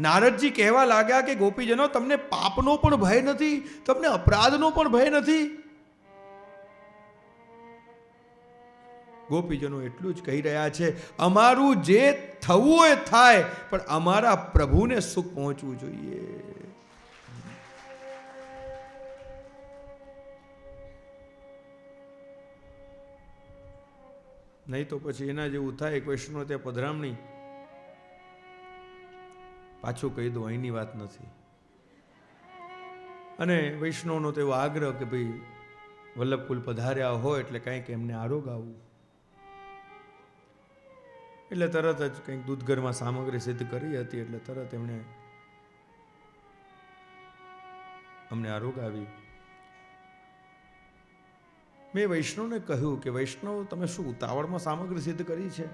નારદજી કહેવા લાગ્યા કે ગોપીજનો, તમને પાપનો પણ ભય નથી, તમને અપરાધનો પણ ભય નથી? ગોપીજનો એટલું જ કહી રહ્યા છે, અમારું જે થવું હોય થાય, પણ અમારા પ્રભુને સુખ પહોંચવું જોઈએ. નહીં તો પછી એના જેવું થાય, વૈષ્ણવ ત્યાં પધરામણી, પાછું કહી દો અહીંની વાત નથી. અને વૈષ્ણવનો તો એવો આગ્રહ કે ભાઈ વલ્લભકુલ પધાર્યા હોય એટલે કંઈક એમને આરોગ આવવું, એટલે તરત જ કંઈક દૂધઘરમાં સામગ્રી સિદ્ધ કરી હતી, એટલે તરત એમણે અમને આરોગ આવી. મેં વૈષ્ણવને કહ્યું કે વૈષ્ણવ, તમે શું ઉતાવળમાં સામગ્રી સિદ્ધ કરી છે?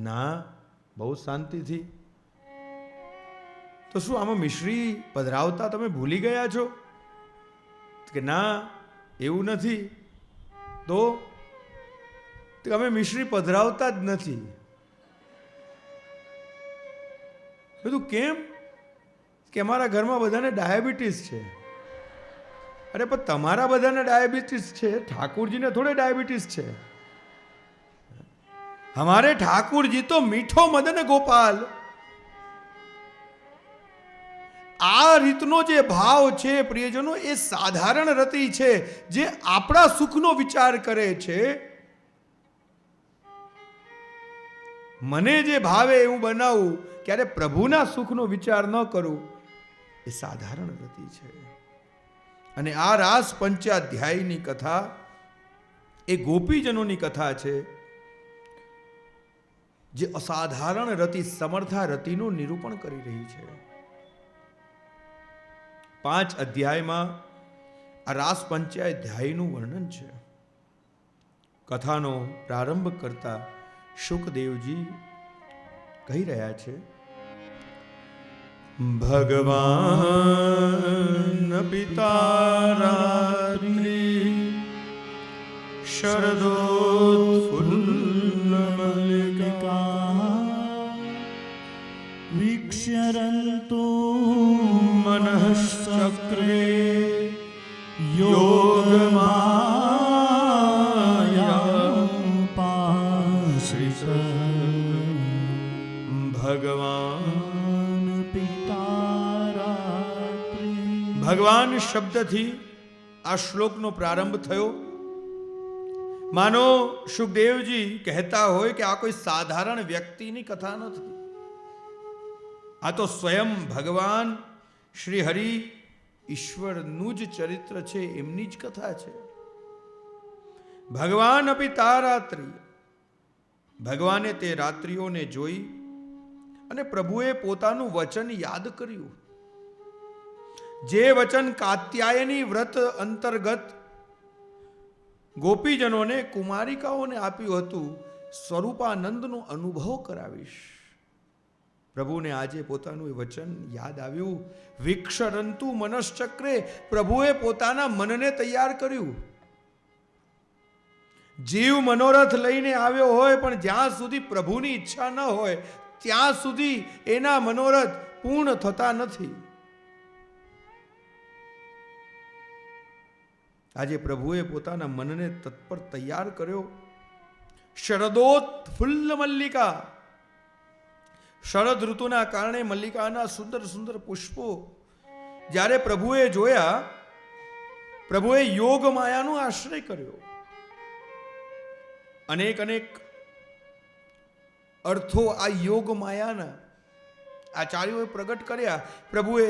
ના, બહુ શાંતિથી. તો શું આમાં મિશ્રી પધરાવતા તમે ભૂલી ગયા છો? કે ના, એવું નથી. તો અમે મિશ્રી પધરાવતા જ નથી. બધું કેમ? કે અમારા ઘરમાં બધાને ડાયાબિટીસ છે. અરે પણ તમારા બધાને ડાયાબિટીસ છે, ઠાकुरજીને થોડે ડાયાબિટીસ છે. हमारे ठाकुरजी तो मीठो मदन गोपाल. આ રીતનો જે ભાવ છે પ્રિયજનો, એ સાધારણ રતિ છે, જે આપણા સુખનો વિચાર કરે છે. મને જે ભાવે એવું બનાવું, ક્યારે પ્રભુના સુખનો વિચાર ન કરું, એ સાધારણ રતિ છે. અને આ રાસ પંચાધ્યાયની કથા એ ગોપીજનોની કથા છે, જે અસાધારણ રતિ, સમર્થા રતિનું નિરૂપણ કરી રહી છે. 5 અધ્યાયમાં આ રાસ પંચાધ્યાયનું વર્ણન છે. કથાનો પ્રારંભ કરતા શુકદેવજી કહી રહ્યા છે, ભગવાન પિતારાત્રિ શરદોત્ફુલ્લમલ્લિકા વીક્ષ્યરન્તુ મનશ્ચક્રે યોગમાયાપાશ્રિત ભગવાન પિતારાત્રિ. ભગવાન શબ્દથી આ શ્લોકનો પ્રારંભ થયો. માનો સુખદેવજી કહેતા હોય કે આ કોઈ સાધારણ વ્યક્તિની કથા નથી, આ તો સ્વયં ભગવાન શ્રી હરિ ઈશ્વરનું જ ચરિત્ર છે, એમની જ કથા છે. ભગવાન અપી તારાત્રિ, ભગવાને તે રાત્રિઓને જોઈ અને પ્રભુએ પોતાનું વચન યાદ કર્યું. જે વચન કાત્યાયની વ્રત અંતર્ગત ગોપીજનોને, કુમારિકાઓને આપ્યું હતું, સ્વરૂપાનંદનો અનુભવ કરાવીશ. પ્રભુને આજે પોતાનું વચન યાદ આવ્યું. વિક્ષરંતુ મનશ્ચક્રે, પ્રભુએ પોતાના મનને તૈયાર કર્યું. જીવ મનોરથ લઈને આવ્યો હોય, પણ જ્યાં સુધી પ્રભુની ઈચ્છા ન હોય ત્યાં સુધી એના મનોરથ પૂર્ણ થતા નથી. આજે પ્રભુએ પોતાના મનને તત્પર તૈયાર કર્યો. શરદોત્ફુલ્લ મલ્લિકા, શરદ ઋતુના કારણે મલ્લિકાના સુંદર સુંદર પુષ્પો જ્યારે પ્રભુએ જોયા, પ્રભુએ યોગ માયાનો આશ્રય કર્યો. અનેક અનેક અર્થો આ યોગ માયાના આચાર્યોએ પ્રગટ કર્યા. પ્રભુએ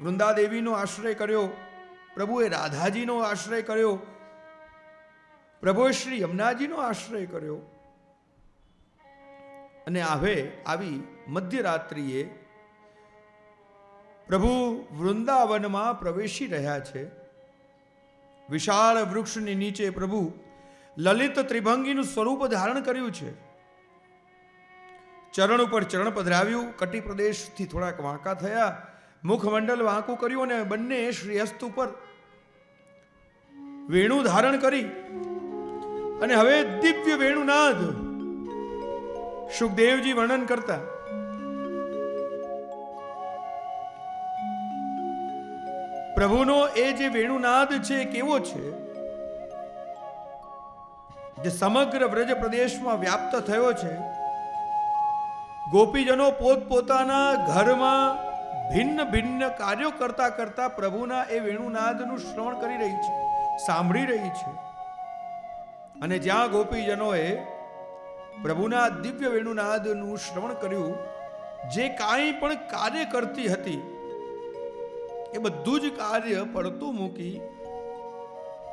વૃંદાદેવીનો આશ્રય કર્યો, પ્રભુએ રાધાજીનો આશ્રય કર્યો, પ્રભુએ શ્રી યમુનાજીનો આશ્રય કર્યો. અને હવે આવી મધ્યરાત્રિએ પ્રભુ વૃંદાવનમાં પ્રવેશી રહ્યા છે. વિશાળ વૃક્ષની નીચે પ્રભુ લલિત ત્રિભંગીનું સ્વરૂપ ધારણ કર્યું છે. ચરણ ઉપર ચરણ પધરાવ્યું, કટી પ્રદેશથી થોડાક વાંકા થયા, મુખમંડલ વાંકું કર્યું અને બંને શ્રીહસ્ત ઉપર વેણુ ધારણ કરી અને હવે દિવ્ય વેણુનાદ સુખદેવજી વર્ણન કરતા પ્રભુનો એ જે વેણુનાદ છે કેવો છે, જે સમગ્ર વ્રજ પ્રદેશમાં વ્યાપ્ત થયો છે. ગોપીજનો પોતપોતાના ઘરમાં ભિન્ન ભિન્ન કાર્યો કરતા કરતા પ્રભુના એ વેણુનાદનું શ્રવણ કરી રહી છે, સાંભળી રહી છે. અને જ્યાં ગોપીજનોએ પ્રભુના દિવ્ય વેણુનાદનું શ્રવણ કર્યું, જે કાંઈ પણ કાર્ય કરતી હતી એ બધું જ કાર્ય પડતું મૂકી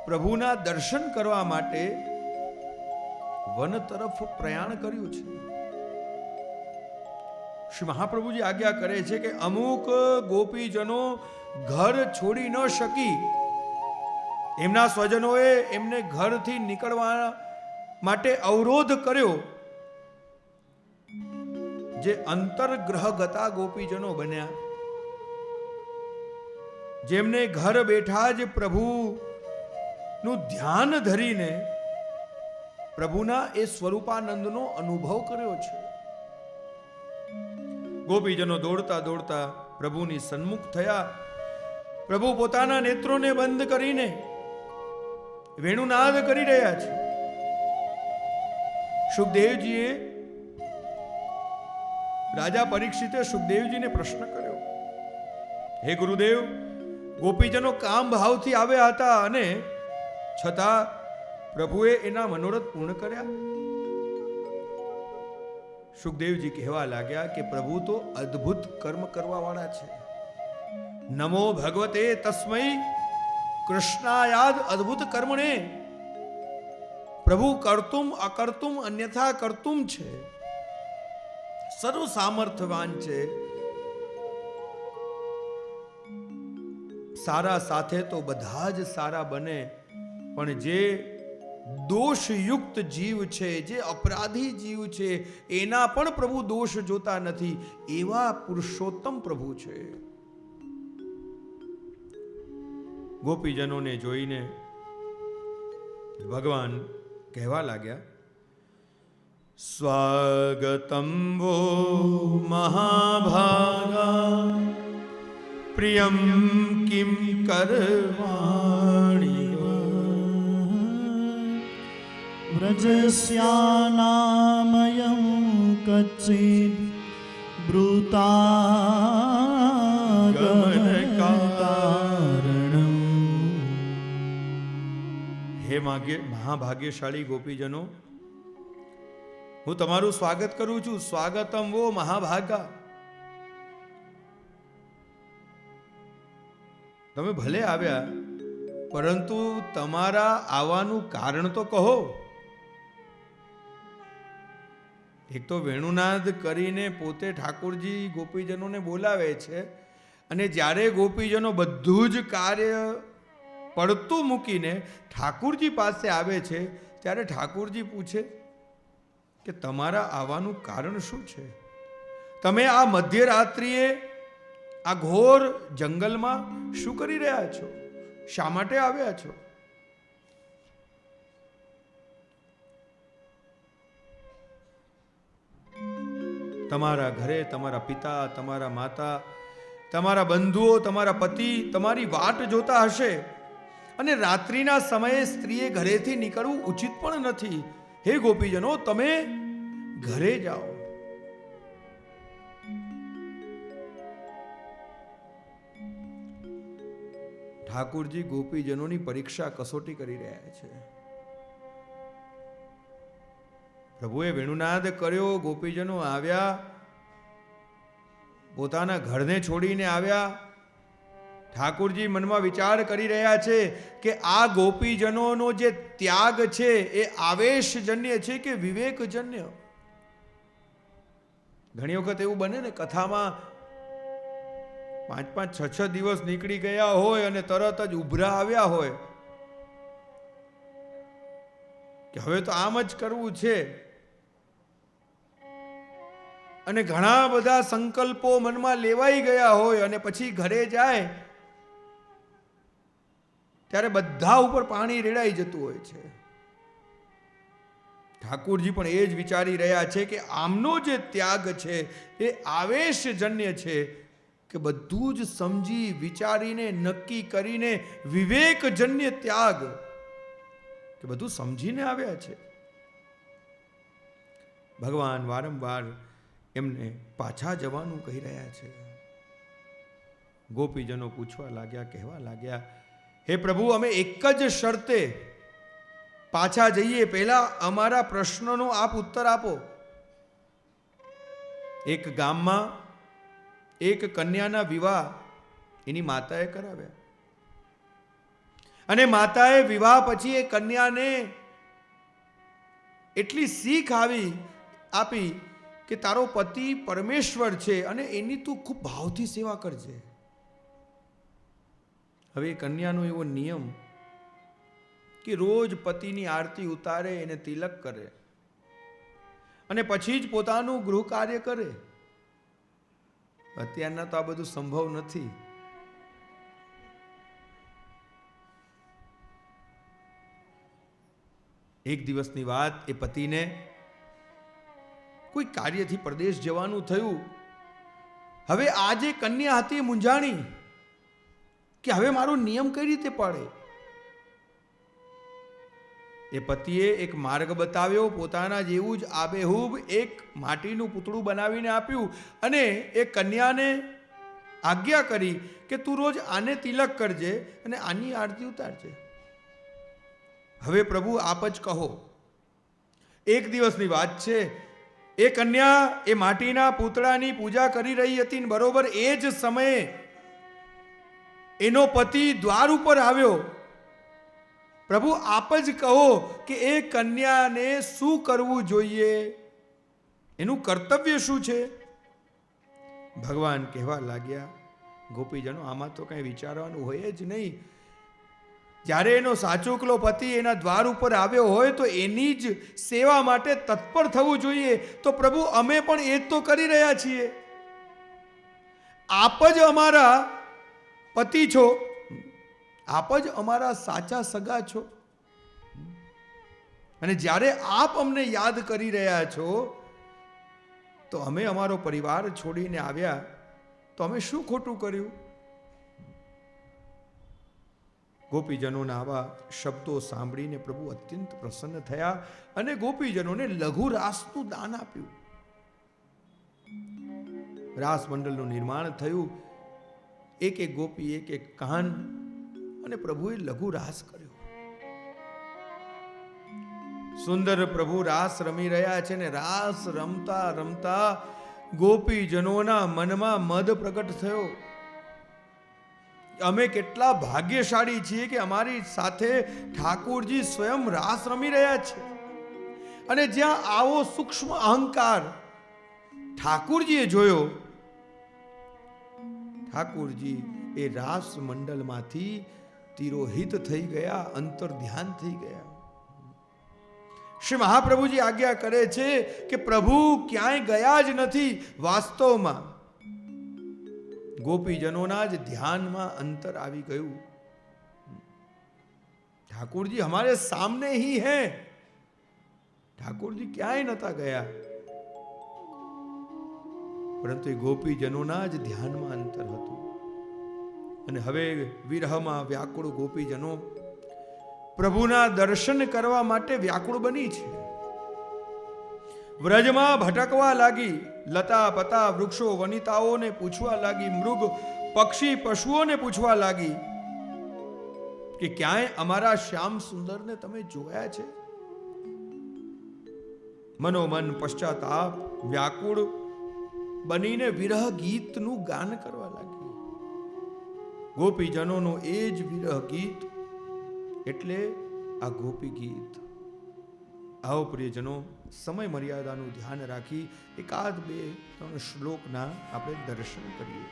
પ્રભુના દર્શન કરવા માટે વન તરફ પ્રયાણ કર્યું છે. શ્રી મહાપ્રભુજી આજ્ઞા કરે છે કે અમુક ગોપીજનો ઘર છોડી ન શકી, એમના સ્વજનોએ એમને ઘરથી નીકળવા માટે અવરોધ કર્યો. જે અંતર્ગ્રહગતા ગોપીજનો બન્યા, જેમને ઘર બેઠા જ પ્રભુનું ધ્યાન ધરીને પ્રભુના એ સ્વરૂપાનંદનો અનુભવ કર્યો છે. ગોપીજનો દોડતા દોડતા પ્રભુની સન્મુખ થયા. પ્રભુ પોતાના નેત્રોને બંધ કરીને વેણુનાદ કરી રહ્યા છે. સુખદેવજીએ રાજા પરીક્ષિતે સુખદેવજીને પ્રશ્ન કર્યો, હે ગુરુદેવ, ગોપીજનો કામ ભાવથી આવ્યા હતા અને છતાં પ્રભુએ એના મનોરથ પૂર્ણ કર્યા. સુખદેવજી કહેવા લાગ્યા કે પ્રભુ તો અદ્ભુત કર્મ કરવા વાળા છે. નમો ભગવતે તસ્મૈ કૃષ્ણાયાદ અદ્ભુત કર્મણે. પ્રભુ કર્તુમ અકર્તુમ અન્યથા કર્તુમ છે, સર્વ સામર્થ્યવાન છે. સારા સાથે તો બધા જ સારા બને, પણ જે દોષયુક્ત જીવ છે, જે અપરાધી જીવ છે, એના પણ પ્રભુ દોષ જોતા નથી. એવા પુરુષોત્તમ પ્રભુ છે. ગોપીજનોને જોઈને ભગવાન કહેવા લાગ્યા, સ્વાગતમ વો મહાભાગા પ્રિયમ કિમ કરવાણી વ્રજસ્યાનામયં કચ્છિદ બ્રૂતાગમનકારણમ. હે મહાભાગ્યશાળી ગોપીજનો, હું તમારું સ્વાગત કરું છું. સ્વાગતમ વો મહાભાગા. તમે ભલે આવ્યા, પરંતુ તમારા આવવાનું કારણ તો કહો. એક તો વેણુનાદ કરીને પોતે ઠાકોરજી ગોપીજનોને બોલાવે છે, અને જ્યારે ગોપીજનો બધું જ કાર્ય પડતું મૂકીને ઠાકોરજી પાસે આવે છે, ત્યારે ઠાકોરજી પૂછે કે તમારા આવવાનું કારણ શું છે? તમે આ મધ્યરાત્રિએ આ ઘોર જંગલમાં શું કરી રહ્યા છો? શા માટે આવ્યા છો? તમારા ઘરે તમારા પિતા, તમારા માતા, તમારા બંધુઓ, તમારા પતિ તમારી વાટ જોતા હશે, અને રાત્રિના સમયે સ્ત્રીએ ઘરેથી નીકળવું ઉચિત પણ નથી. હે ગોપીજનો, તમે ઘરે જાઓ. ઠાકોરજી ગોપીજનોની પરીક્ષા કસોટી કરી રહ્યા છે. પ્રભુએ વેણુનાદ કર્યો, ગોપીજનો આવ્યા, પોતાના ઘરને છોડીને આવ્યા. ઠાકોરજી મનમાં વિચાર કરી રહ્યા છે કે આ ગોપીજનોનો જે ત્યાગ છે એ આવેશજન્ય છે કે વિવેકજન્ય. ઘણી વખત એવું બને ને, કથામાં 5-5, 6-6 દિવસ નીકળી ગયા હોય અને તરત જ ઉભરા આવ્યા હોય કે હવે તો આમ જ કરવું છે, અને ઘણા બધા સંકલ્પો મનમાં લેવાઈ ગયા હોય, અને પછી ઘરે જાય ત્યારે બધા ઉપર પાણી રેડાઈ જતું હોય છે. ઠાકોરજી પણ એ જ વિચારી રહ્યા છે કે આમનો જે ત્યાગ છે એ આવેશજન્ય છે, કે બધું જ સમજી વિચારીને નક્કી કરીને વિવેકજન્ય ત્યાગ કે બધું સમજીને આવ્યા છે. ભગવાન વારંવાર એમને પાછા જવાનું કહી રહ્યા છે. ગોપીજનો પૂછવા લાગ્યા, કહેવા લાગ્યા, હે પ્રભુ, અમે એક જ શરતે પાછા જઈએ, પહેલા અમારા પ્રશ્નનો આપ ઉત્તર આપો. એક ગામમાં એક કન્યાના વિવાહ એની માતાએ કરાવ્યા અને માતાએ વિવાહ પછી એ કન્યાને એટલી શીખ આપી કે તારો પતિ પરમેશ્વર છે અને એની તું ખૂબ ભાવથી સેવા કરજે. હવે એ કન્યાનો એવો નિયમ કે રોજ પતિની આરતી ઉતારે, એને તિલક કરે અને પછી જ પોતાનું ગૃહ કાર્ય કરે. અત્યારના તો આ બધું સંભવ નથી. એક દિવસની વાત, એ પતિને કોઈ કાર્યથી પરદેશ જવાનું થયું. હવે આ જે કન્યા હતી મૂંઝાણી કે હવે મારો નિયમ કઈ રીતે પાડે. એ પતિએ એક માર્ગ બતાવ્યો, પોતાના જેવું જ આબેહૂબ એક માટીનું પૂતળું બનાવીને આપ્યું અને એ કન્યાને આજ્ઞા કરી કે તું રોજ આને તિલક કરજે અને આની આરતી ઉતારજે. હવે પ્રભુ આપ જ કહો. એક દિવસની વાત છે, એ કન્યા એ માટીના પૂતળાની પૂજા કરી રહી હતી ને બરોબર એ જ સમયે એનો પતિ દ્વાર ઉપર આવ્યો. પ્રભુ આપ જ કહો કે એ કન્યાને શું કરવું જોઈએ, એનું કર્તવ્ય શું છે. ભગવાન કહેવા લાગ્યા, ગોપીજનો, આમાં તો કઈ વિચારવાનું હોય જ નહીં. જ્યારે એનો સાચુકલો પતિ એના દ્વાર ઉપર આવ્યો હોય તો એની જ સેવા માટે તત્પર થવું જોઈએ. તો પ્રભુ અમે પણ એ જ તો કરી રહ્યા છીએ. આપ જ અમારા પતિ છો, આપ જ અમારા સાચા સગા છો અને જ્યારે આપ અમને યાદ કરી રહ્યા છો તો અમે અમારો પરિવાર છોડીને આવ્યા તો અમે શું ખોટું કર્યું. ગોપીજનોના આવા શબ્દો સાંભળીને પ્રભુ અત્યંત પ્રસન્ન થયા અને ગોપીજનોને લઘુ રાસનું દાન આપ્યું. રાસ મંડળનું નિર્માણ થયું. એક એક ગોપી, એક એક કાન, અને પ્રભુએ લઘુ રાસ કર્યો. સુંદર પ્રભુ રાસ રમી રહ્યા છે ને રાસ રમતા રમતા ગોપીજનોના મનમાં મદ પ્રગટ થયો. અમે કેટલા ભાગ્યશાળી છીએ કે અમારી સાથે ઠાકુરજી સ્વયં રાસ રમી રહ્યા છે. અને જ્યાં આવો સૂક્ષ્મ અહંકાર ઠાકુરજીએ જોયો, ઠાકુરજી એ રાસ મંડળમાંથી તિરોહિત થઈ ગયા, અંતર ધ્યાન થઈ ગયા. શ્રી મહાપ્રભુજી આજ્ઞા કરે છે કે પ્રભુ ક્યાંય ગયા જ નથી. વાસ્તવમાં ગોપીજનોના જ ધ્યાનમાં અંતર આવી ગયું. ઠાकुर जी हमारे सामने ही हैं. ઠાकुर जी ક્યાંય નતા ગયા, પરંતુ એ ગોપીજનોના જ ધ્યાનમાં અંતર હતું. અને હવે વિરહમાં વ્યાકુળ ગોપીજનો પ્રભુના દર્શન કરવા માટે વ્યાકુળ બની છે. વ્રજમાં ભટકવા લાગી, લતા પતા વૃક્ષો વનિતાઓને પૂછવા લાગી, મૃગ પક્ષી પશુઓને પૂછવા લાગી કે ક્યાંય અમારા શ્યામ સુંદરને તમે જોયા છે? મનોમન પશ્ચાતાપ વ્યાકુળ બનીને વિરહ ગીતનું ગાન કરવા લાગી. ગોપીજનોનો એ જ વિરહ ગીત એટલે આ ગોપી ગીત. આવો પ્રિયજનો, સમય મર્યાદાનું ધ્યાન રાખી એકાદ બે ત્રણ શ્લોકના આપણે દર્શન કરીએ.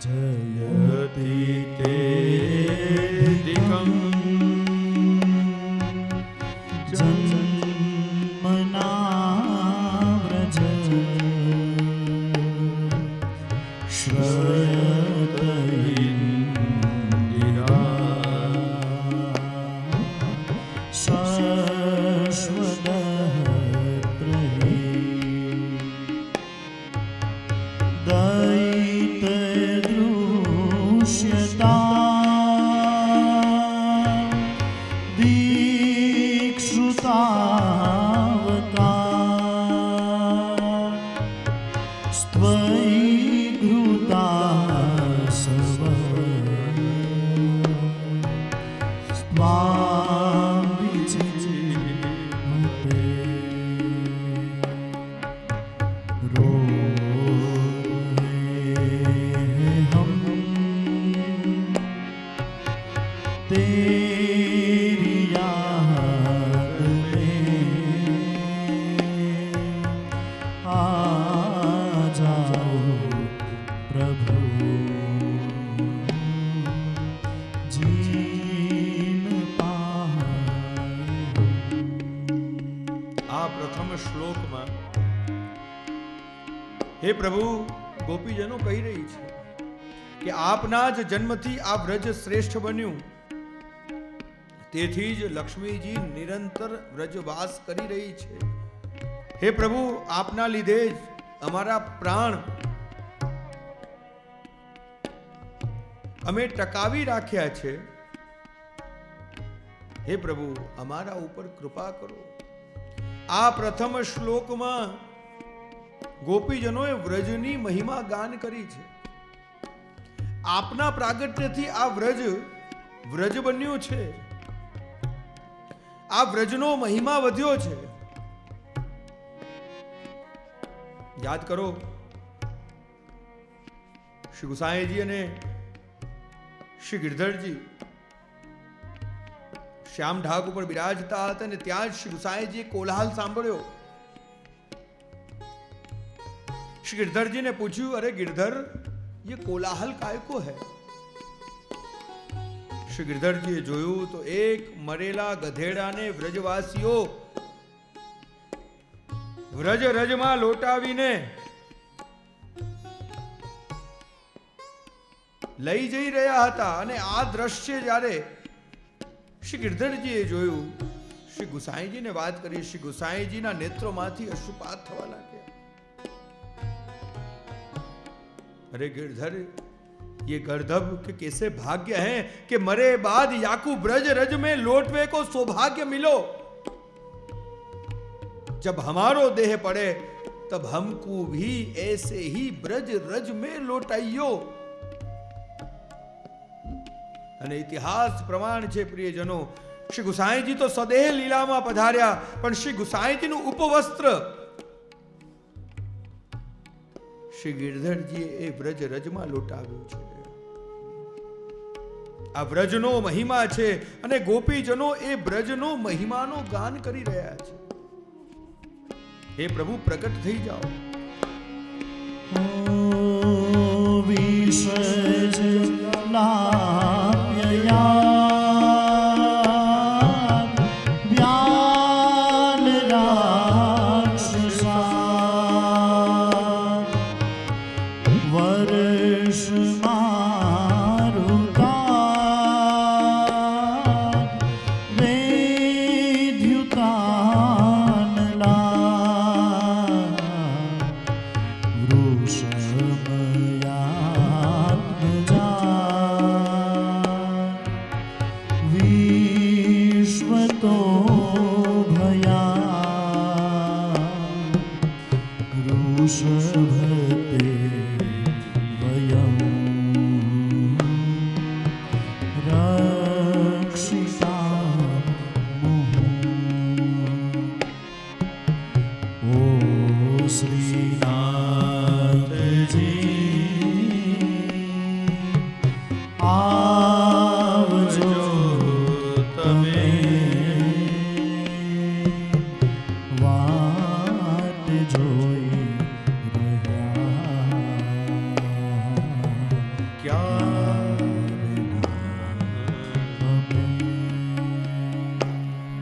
જયતિ તેધિકં જન્મના વ્રજ શ્રયત ઇન્દિરા શશ્વદઃ પ્રહી હે પ્રભુ, ગોપીજનો કહી રહી છે કે આપના જ જન્મથી આ વ્રજ શ્રેષ્ઠ બન્યું, તેથી જ લક્ષ્મીજી નિરંતર વ્રજવાસ કરી રહી છે. હે પ્રભુ, આપના લીધે જ અમારા પ્રાણ અમે ટકાવી રાખ્યા છે. હે પ્રભુ, અમારા ઉપર કૃપા કરો. આ પ્રથમ શ્લોકમાં ગોપીજનોએ વ્રજની મહિમા ગાન કરી છે. આપના પ્રાગટ્યથી આ વ્રજ બન્યું છે. આ વ્રજનો મહિમા વધ્યો છે. યાદ કરો, શ્રી ગુસાઈજી અને શ્રી ગિરધરજી શ્યામ ઢાક ઉપર બિરાજતા હતા અને ત્યાં જ શ્રી ગુસાઈજીએ કોલાહલ સાંભળ્યો. श्री गिरधर जी ने पूछू, अरे गिरधर, ये कोलाहल काय को है? श्री गिरधर जी જોયું તો એક મરેલા ગધેડાને વ્રજવાસીઓ વ્રજ રજમાં લોટાવીને લઈ જઈ રહ્યા હતા. અને આ દ્રશ્ય જ્યારે શ્રી ગિરધરજીએ જોયું, શ્રી ગુસાઈજીને વાત કરી. શ્રી ગુસાઈજીના નેત્રોમાંથી અશ્રુપાત થવા લાગ્યા. अरे गिरधर, ये गर्दभ के कैसे भाग्य हैं कि मरे बाद याकू ब्रज रज में लौटवे को सौभाग्य मिलो. जब हमारो देह पड़े तब हमको भी ऐसे ही ब्रज रज में लौटाइयो. અને ઇતિહાસ પ્રમાણ છે પ્રિયજનો, શ્રી ગુસાઈજી તો સદેહ લીલામાં પધાર્યા, પણ શ્રી ગુસાઈજીનું ઉપવસ્ત્ર શ્રી ગિરધરજીએ એ વ્રજ રજમાં લોટાવ્યું છે. આ વ્રજનો મહિમા છે અને ગોપીજનો એ વ્રજનો મહિમાનો ગાન કરી રહ્યા છે. હે પ્રભુ, પ્રગટ થઈ જાઓ.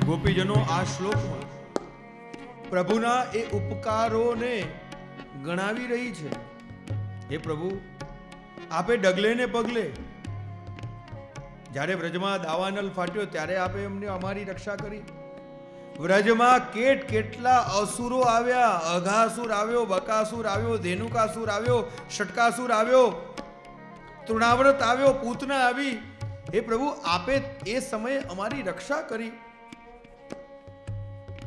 ગોપીજનો આ શ્લોકમાં પ્રભુના એ ઉપકારોને ગણાવી રહી છે. હે પ્રભુ, આપે ડગલે ને પગલે જ્યારે વ્રજમાં દાવાનલ ફાટ્યો ત્યારે આપે અમને અમારી રક્ષા કરી. વ્રજમાં કેટલા અસુરો આવ્યા. અઘાસુર આવ્યો, બકાસુર આવ્યો, ધેનુકાસુર આવ્યો, ષટકાસુર આવ્યો, તૃણાવ્રત આવ્યો, પૂતના આવી. હે પ્રભુ, આપે એ સમયે અમારી રક્ષા કરી.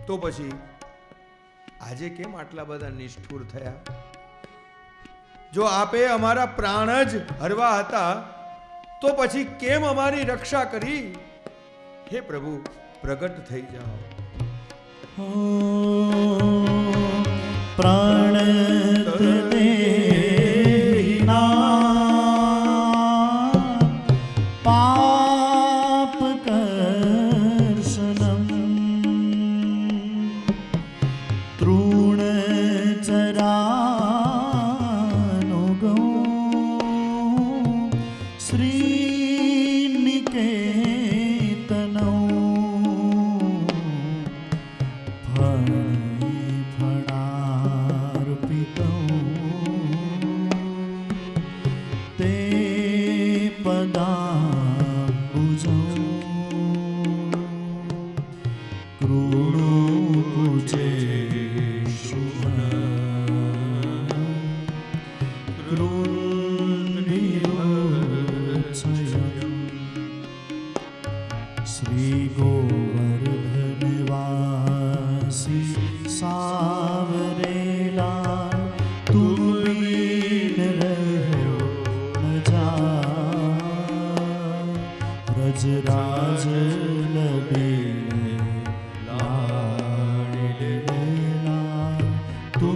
તો પછી આજે કેમ આટલા બધા નિષ્ઠુર થયા? જો આપે અમારા પ્રાણ જ હરવા હતા તો પછી કેમ અમારી રક્ષા કરી? હે પ્રભુ, પ્રગટ થઈ જાઓ. પ્રાણ ફણાર્પિતૌ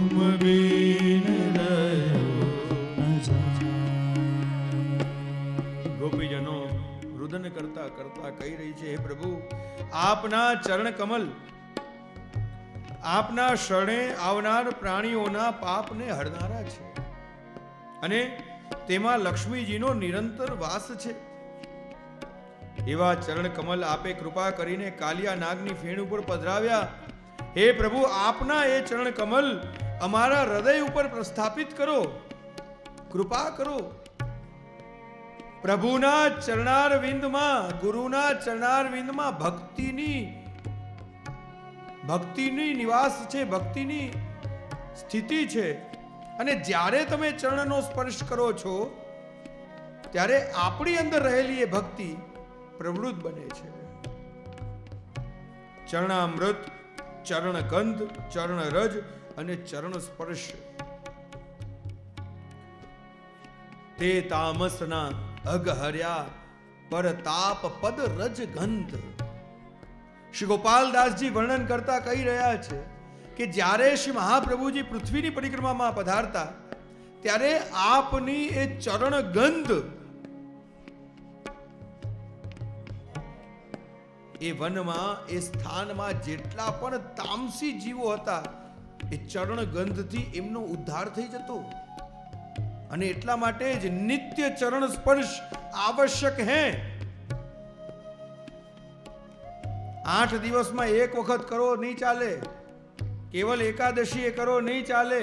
तुम बिन रहो न जाए। ગોપીજનો રુદન કરતા કરતા કહી રહી છે, હે પ્રભુ, આપના ચરણ કમલ આપના શરણે આવનાર પ્રાણીઓના પાપને હરનારા છે અને તેમાં લક્ષ્મીજીનો નિરંતર વાસ છે. એવા ચરણ કમલ આપે કૃપા કરીને કાલિયા નાગની ફેણ ઉપર પધરાવ્યા. હે પ્રભુ, આપના એ ચરણ કમલ અમારા હૃદય ઉપર પ્રસ્થાપિત કરો, કૃપા કરો. પ્રભુના ચરણારવિંદમાં, ગુરુના ચરણારવિંદમાં ભક્તિની નિવાસ છે, ભક્તિની સ્થિતિ છે. અને જ્યારે તમે ચરણનો સ્પર્શ કરો છો ત્યારે આપણી અંદર રહેલી એ ભક્તિ પ્રવૃત્ત બને છે. ચરણામૃત, ચરણ ગંધ, ચરણ રજ અને ચરણ સ્પર્શ તે તામસના અગહર્યા પરતાપ પદ રજ ગંધ. શ્રી ગોપાલદાસજી વર્ણન કરતા કહી રહ્યા છે કે જ્યારે શ્રી મહાપ્રભુજી પૃથ્વીની પરિક્રમામાં પધારતા ત્યારે આપની એ ચરણ ગંધ એ વનમાં, એ સ્થાનમાં જેટલા પણ તામસી જીવો હતા એ ચરણ ગંધથી એમનો ઉદ્ધાર થઈ જતો. અને એટલા માટે જ નિત્ય ચરણ સ્પર્શ આવશ્યક હે. 8 દિવસમાં એક વખત કરો નહીં ચાલે, કેવલ એકાદશી એ કરો નહીં ચાલે.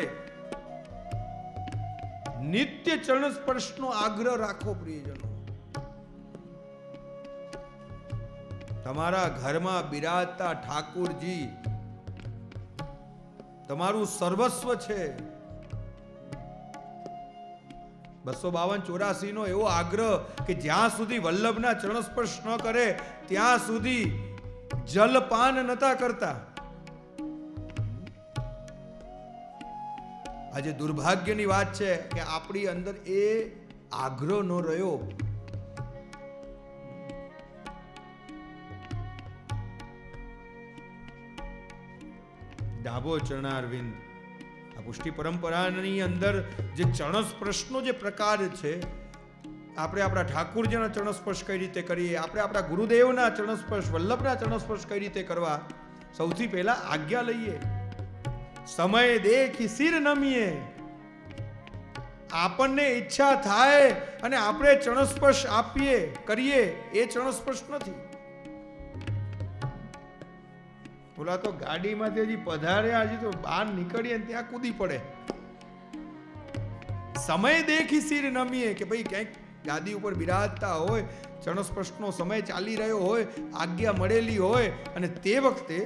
નિત્ય ચરણ સ્પર્શનો આગ્રહ રાખો પ્રિયજનો. તમારા ઘરમાં બિરાજતા ઠાકુરજી તમારું સર્વસ્વ છે. 252-84 નો એવો આગ્રહ કે જ્યાં સુધી વલ્લભના ચરણ સ્પર્શ ન કરે ત્યાં સુધી જલપાન નતા કરતા. આજે દુર્ભાગ્યની વાત છે કે આપણી અંદર એ આગ્રહ ન રહ્યો. ડાબો ચરણારવિંદ, આ પુષ્ટિ પરંપરાની અંદર જે ચરણ સ્પર્શનો જે પ્રકાર છે, આપણે આપણા ઠાકુરજીના ચરણ સ્પર્શ કઈ રીતે કરીએ, આપણે આપણા ગુરુદેવના ચરણ સ્પર્શ, વલ્લભના ચરણ સ્પર્શ કઈ રીતે કરવા, સૌથી પહેલા આજ્ઞા લઈએ. સમય દેખી સિર નમીએ. આપણને ઈચ્છા થાય અને આપણે ચરણ સ્પર્શ આપીએ, કરીએ, એ ચરણ સ્પર્શ નથી. બોલા તો ગાડીમાંથી હજી પધાર્યા, હજી તો બહાર નીકળીએ ત્યાં કૂદી પડે. સમય દેખી સિર નમીએ કે ભાઈ ક્યાંક ગાદી ઉપર બિરાજતા હોય, ચરણ સ્પર્શનો સમય ચાલી રહ્યો હોય, આજ્ઞા મળેલી હોય, અને તે વખતે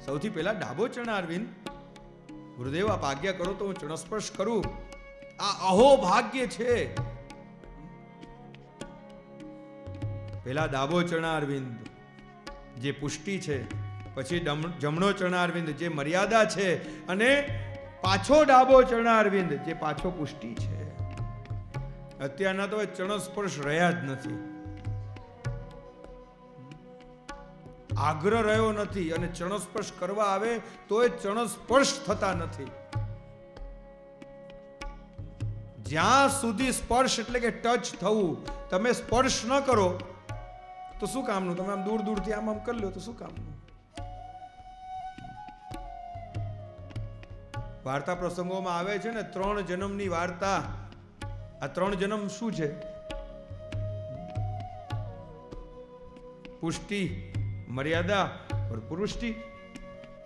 સૌથી પહેલા ડાબો ચરણારવિંદ, ગુરુદેવ આપ આજ્ઞા કરો તો હું ચરણ સ્પર્શ કરું. આ અહો ભાગ્ય છે. પહેલા ડાબો ચરણારવિંદ જે પુષ્ટિ છે, પછી જમણો ચરણારવિંદ જે મર્યાદા છે, અને પાછો ડાબો ચરણારવિંદ જે પાછો પુષ્ટિ છે. અત્યારના તો ચરણ સ્પર્શ રહ્યા જ નથી, આગ્રહ રહ્યો નથી, અને ચરણ સ્પર્શ કરવા આવે તો એ ચરણ સ્પર્શ થતા નથી. જ્યાં સુધી સ્પર્શ એટલે કે ટચ થવું, તમે સ્પર્શ ન કરો તો શું કામનું? તમે આમ દૂર દૂરથી આમ કરી લો તો શું કામનું? વાર્તા પ્રસંગોમાં આવે છે ને 3 જન્મની વાર્તા. આ 3 જન્મ શું છે? પુષ્ટિ, મર્યાદા और પુરુષ્ટિ.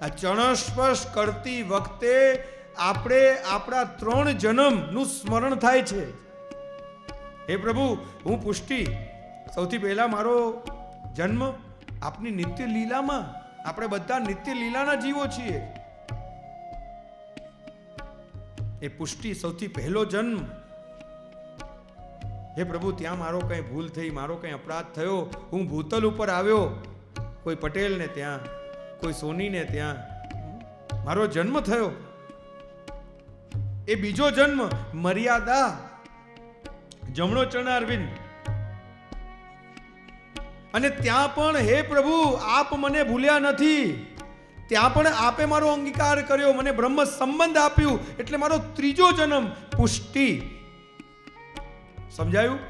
આ ચરણ સ્પર્શ કરતી વખતે આપણે આપણા 3 જન્મનું સ્મરણ થાય છે. હે પ્રભુ, હું પુષ્ટિ, સૌથી પહેલા મારો જન્મ આપની નિત્ય લીલામાં. આપણે બધા નિત્ય લીલાના જીવો છીએ. એ પુષ્ટિ સૌથી પહેલો જન્મ. હે પ્રભુ, ત્યાં મારો કઈ ભૂલ થઈ, મારો કઈ અપરાધ થયો, હું ભૂતલ ઉપર આવ્યો, કોઈ પટેલને ત્યાં, કોઈ સોનીને ત્યાં મારો જન્મ થયો. એ બીજો જન્મ મર્યાદા, જમણો ચરણારવિંદ. અને ત્યાં પણ હે પ્રભુ, આપ મને ભૂલ્યા નથી, ત્યાં પણ આપે મારો અંગીકાર કર્યો, મને બ્રહ્મ સંબંધ આપ્યું, એટલે મારો ત્રીજો જન્મ પુષ્ટિ. સમજાયું?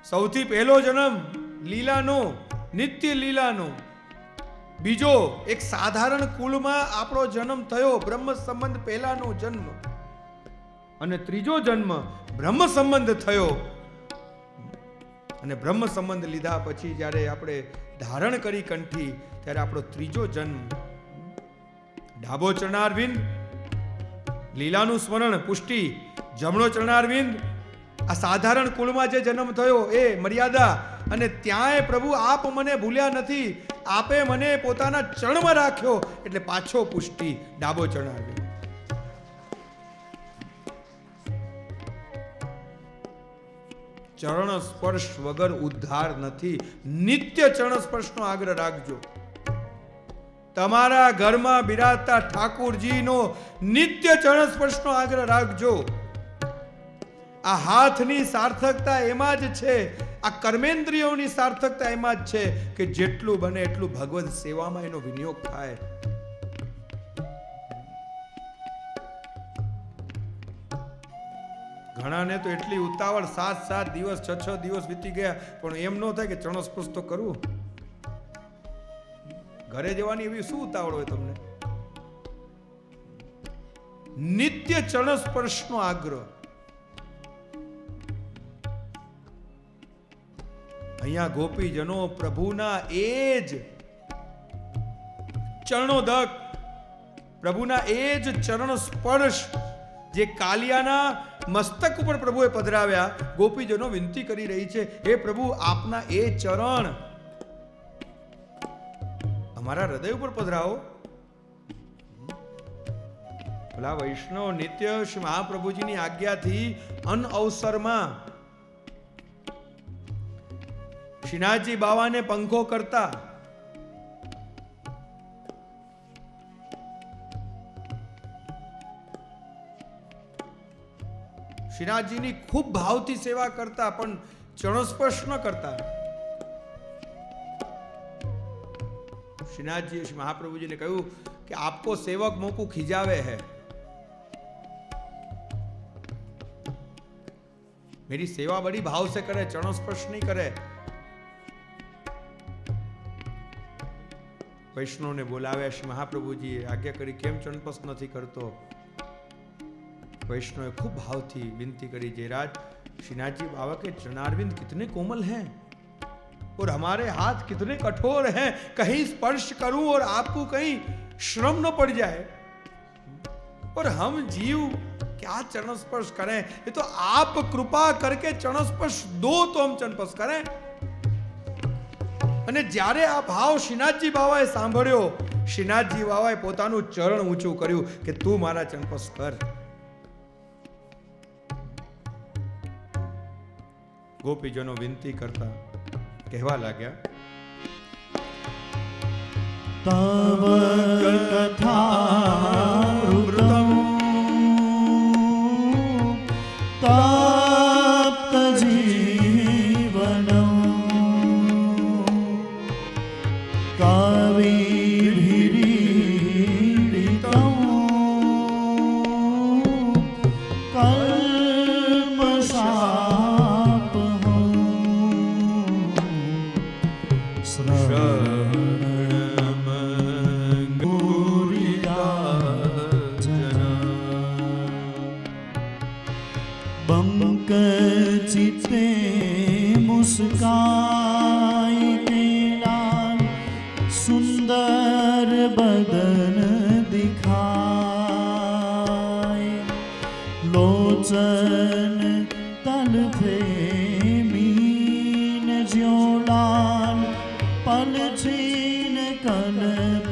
સૌથી પહેલો જન્મ લીલાનો, નિત્ય લીલાનો. બીજો એક સાધારણ કુળમાં આપણો જન્મ થયો, બ્રહ્મ સંબંધ પહેલાનો જન્મ. અને ત્રીજો જન્મ બ્રહ્મ સંબંધ થયો. અને બ્રહ્મ સંબંધ લીધા પછી જ્યારે આપણે ધારણ કરી કંઠી, ત્યારે આપણો ત્રીજો જન્મ. ડાબો ચરણારવિંદ લીલાનું સ્મરણ પુષ્ટિ, જમણો ચરણારવિંદ આ સાધારણ કુળમાં જે જન્મ થયો એ મર્યાદા. અને ત્યાંય પ્રભુ આપ મને ભૂલ્યા નથી, આપે મને પોતાના ચરણમાં રાખ્યો, એટલે પાછો પુષ્ટિ, ડાબો ચરણારવિંદ. ચરણ સ્પર્શ વગર ઉદ્ધાર નથી. નિત્ય ચરણ સ્પર્શનો આગ્રહ રાખજો. તમારા ઘરમાં બિરાજતા ઠાકુરજીનો નિત્ય ચરણ સ્પર્શનો આગ્રહ રાખજો. આ હાથની સાર્થકતા એમાં જ છે, આ કર્મેન્દ્રિયોની સાર્થકતા એમાં જ છે કે જેટલું બને એટલું ભગવત સેવામાં એનો વિનિયોગ થાય. ઘણાને તો એટલી ઉતાવળ, 7 દિવસ 6 દિવસ વીતી ગયા, પણ એમ ન થાય કે ચરણ સ્પર્શ તો કરવું. ઘરે જવાની એવી શું ઉતાવળ હોય તમને? નિત્ય ચરણ સ્પર્શનો આગ્રહ. અહીંયા ગોપીજનો પ્રભુના એ જ ચરણોદક, પ્રભુના એ જ ચરણ સ્પર્શ જે કાલિયાના મસ્તક ઉપર પ્રભુએ પધરાવ્યા, ગોપીજનો વિનંતી કરી રહી છે, હે પ્રભુ આપના એ ચરણ અમારા હૃદય ઉપર પધરાવો. ભલા વૈષ્ણવ નિત્ય શ્રી મહાપ્રભુજીની આજ્ઞાથી અન અવસરમાં શ્રીનાથજી બાવાને પંખો કરતા, શ્રીનાથજીની ખૂબ ભાવથી સેવા કરતા, પણ ચરણસ્પર્શ ન કરતા. श्रीनाथ जी महाप्रभु जी ने कहूं कि आपको सेवक मोकू खिजावे है, मेरी सेवा बड़ी भाव से करे, चरणों स्पर्श नहीं करे. वैष्णव ने बोलावे, श्री महाप्रभु जी आज्ञा करी, केम चरण स्पर्श नहीं करतो? वैष्णव खूब भाव थी विनती करी, जयराज श्रीनाथ जी बाबा के चरणारविंद कितने कोमल हैं और हमारे हाथ कितने कठोर हैं, कहीं स्पर्श करूं और आपको कहीं श्रम न पड़ जाए, और हम जीव क्या चरण स्पर्श करें? ये तो आप कृपा करके चरण स्पर्श दो तो हम चरण स्पर्श करें. અને જ્યારે આ ભાવ શ્રીનાથજી બાવાએ સાંભળ્યો, શ્રીનાથજી બાવાએ પોતાનું ચરણ ઊંચું કર્યું કે તું મારા ચરણ સ્પર્શ કર. ગોપીજનો વિનંતી કરતા કહેવા લાગ્યા, તવ કથામૃતમ તપ્ત જીવનમ કવિભીરીડિતમ કલ્મષાપહમ चित्ते मुस्काई के लाल सुंदर बदन दिखाए, लोचन तल थे मीन ज्यों लाल, पल छीन कल्प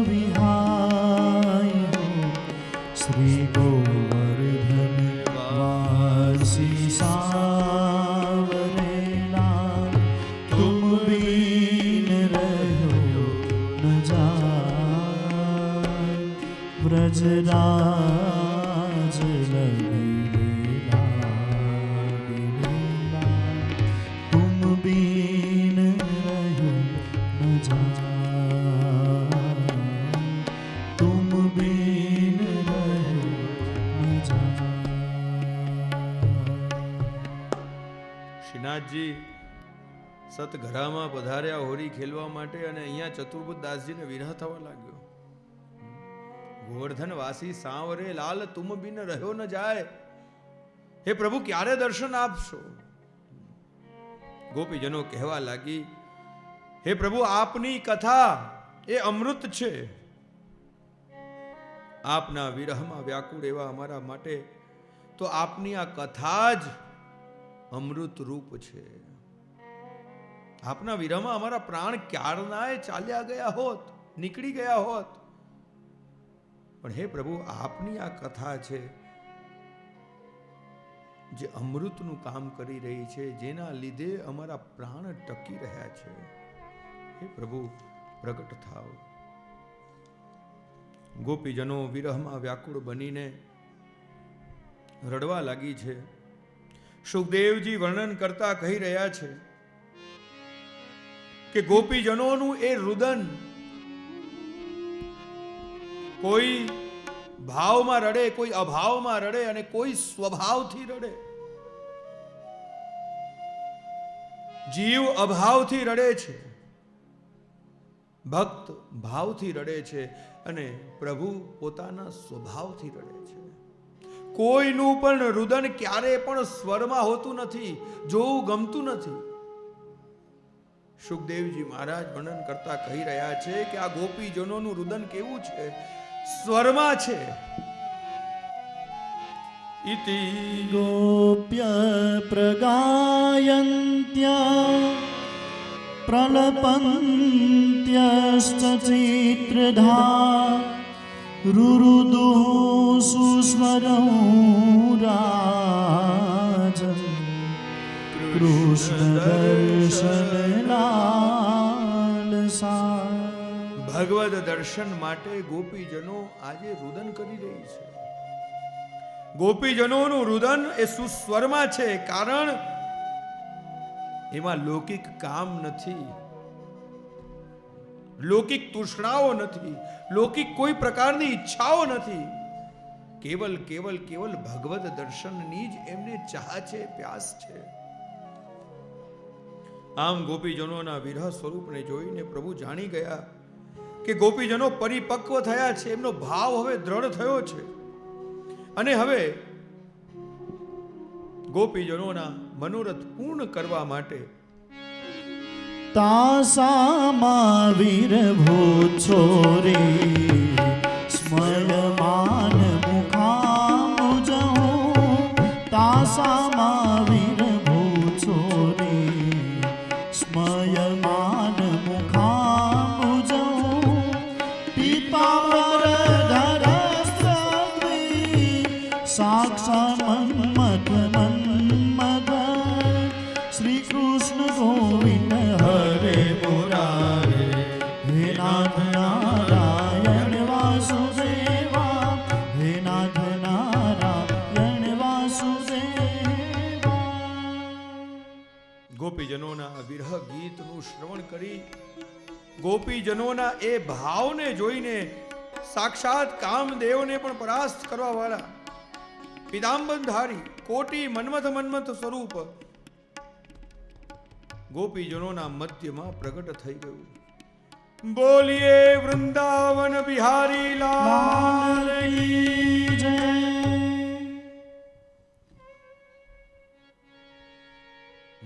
विहाय. श्री गोवर्धन वासी सावरेला, तुम बीन रहो न जाए, ब्रजराज लगेला दिलेला, तुम बीन रहो न जाए. શ્રીનાથજી સતઘરામાં પધાર્યા હોરી ખેલવા માટે, અને અહીંયા ચતુર્બુદ્ધ દાસજીને વિરહ થવા લાગ્યો. ગોવર્ધન વાસી સાંવરે લાલ તુમ બિન રહ્યો ન જાય. હે પ્રભુ, ક્યારે દર્શન આપશો? ગોપીજનો કહેવા લાગી, હે પ્રભુ, આપની કથા એ અમૃત છે. આપના વિરહમાં વ્યાકુળ એવા અમારા માટે તો આપની આ કથા જ અમૃત રૂપ છે. આપના વિરહમાં અમારા પ્રાણ ક્યારનાય ચાલ્યા ગયા હોત, નીકળી ગયા હોત. પણ હે પ્રભુ, આપની આ કથા છે જે અમૃતનું કામ કરી રહી છે, જેના લીધે અમારા પ્રાણ ટકી રહ્યા છે. હે પ્રભુ, પ્રગટ થાવ. ગોપીજનો વિરહમાં વ્યાકુળ બનીને રડવા લાગી છે. સુખદેવજી વર્ણન કરતા કહી રહ્યા છે કે ગોપીજનોનું એ રુદન કોઈ ભાવમાં રડે, કોઈ અભાવમાં રડે, અને કોઈ સ્વભાવથી રડે. જીવ અભાવથી રડે છે, ભક્ત ભાવથી રડે છે, અને પ્રભુ પોતાના સ્વભાવથી રડે છે. કોઈનું પણ રુદન ક્યારે પણ સ્વરમાં હોતું નથી, જોવું ગમતું નથી. સુખદેવજી મહારાજ વર્ણન કરતા કહી રહ્યા છે કે આ ગોપીજનોનું રુદન કેવું છે? સ્વરમાં છે. ઇતિ ગોપ્ય પ્રગાયન્ત્ય પ્રલપન્ત્યશ્ચ ચિત્રધા રુરુદુઃ સુસ્વરૌ રાજન કૃષ્ણ દર્શન લાલસા. ભગવદ દર્શન માટે ગોપીજનો આજે રુદન કરી રહી છે. ગોપીજનોનું રુદન એ સુસ્વરમાં છે, કારણ એમાં લૌકિક કામ નથી, લૌકિક તૃષ્ણાઓ નથી, લૌકિક કોઈ પ્રકારની ઈચ્છાઓ નથી. કેવલ કેવલ કેવલ ભગવદ દર્શનની જ એમને ચાહ છે, પ્યાસ છે. આમ ગોપીજનોના વિરહ સ્વરૂપને જોઈને પ્રભુ જાણી ગયા કે ગોપીજનો પરિપક્વ થયા છે, એમનો ભાવ હવે દ્રઢ થયો છે, અને હવે ગોપીજનોના મનોરથ પૂર્ણ કરવા માટે તાસામા વિરભૂતો રે સ્મયમાન મુખાંબુજૌ. તાસામા વિરભૂતો રે સ્મયમાન મુખાંબુજૌ. પીતાંબરધરસ્ત્રદ્વય સાક્ષાત મન્મથ મન્મથ. શ્રી કૃષ્ણ ગોવિંદ હરે મુરારે. હે નાથ નારાયણ વાસુદેવા. હે નાથ નારાયણ વાસુદેવા. ગોપીજનોના વિરહ ગીતનું શ્રવણ કરી, ગોપીજનોના એ ભાવને જોઈને સાક્ષાત કામદેવને પણ પરાસ્ત કરવા વાળા પીતાંબરધારી કોટી મન્મથ મન્મથ સ્વરૂપ ગોપીજનોના મધ્યમાં પ્રગટ થઈ ગયું. બોલીએ વૃંદાવન બિહારી લાલ કી જય.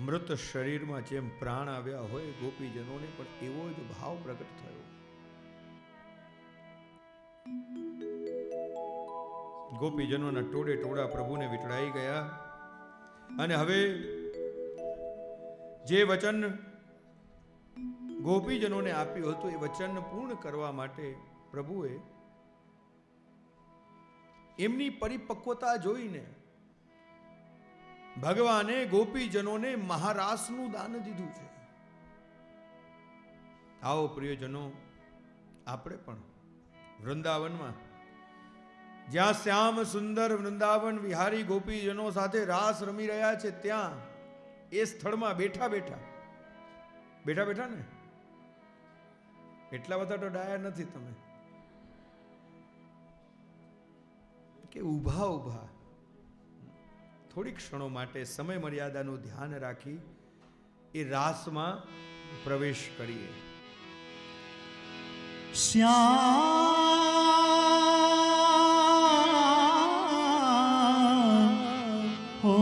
મૃત શરીરમાં જેમ પ્રાણ આવ્યા હોય, ગોપીજનોને પણ એવો જ ભાવ પ્રગટ થયો. ગોપીજનોના ટોળે ટોળા પ્રભુને વિટળાઈ ગયા, અને હવે જે વચન ગોપીજનોને આપ્યું હતું એ વચન પૂર્ણ કરવા માટે પ્રભુએ એમની પરિપક્વતા જોઈને ભગવાને ગોપીજનોને મહારાસનું દાન દીધું છે. આવો પ્રિયજનો, આપણે પણ વૃંદાવનમાં જ્યાં શ્યામ સુંદર વૃંદાવન વિહારી ગોપીજનો સાથે રાસ રમી રહ્યા છે, ત્યાં એ સ્થળમાં બેઠા બેઠા ને એટલા બધા તો ડાયા નથી તમે કે ઊભા ઊભા થોડી ક્ષણો માટે સમય મર્યાદાનું ધ્યાન રાખી એ રાસમાં પ્રવેશ કરીએ. શ્યામ હો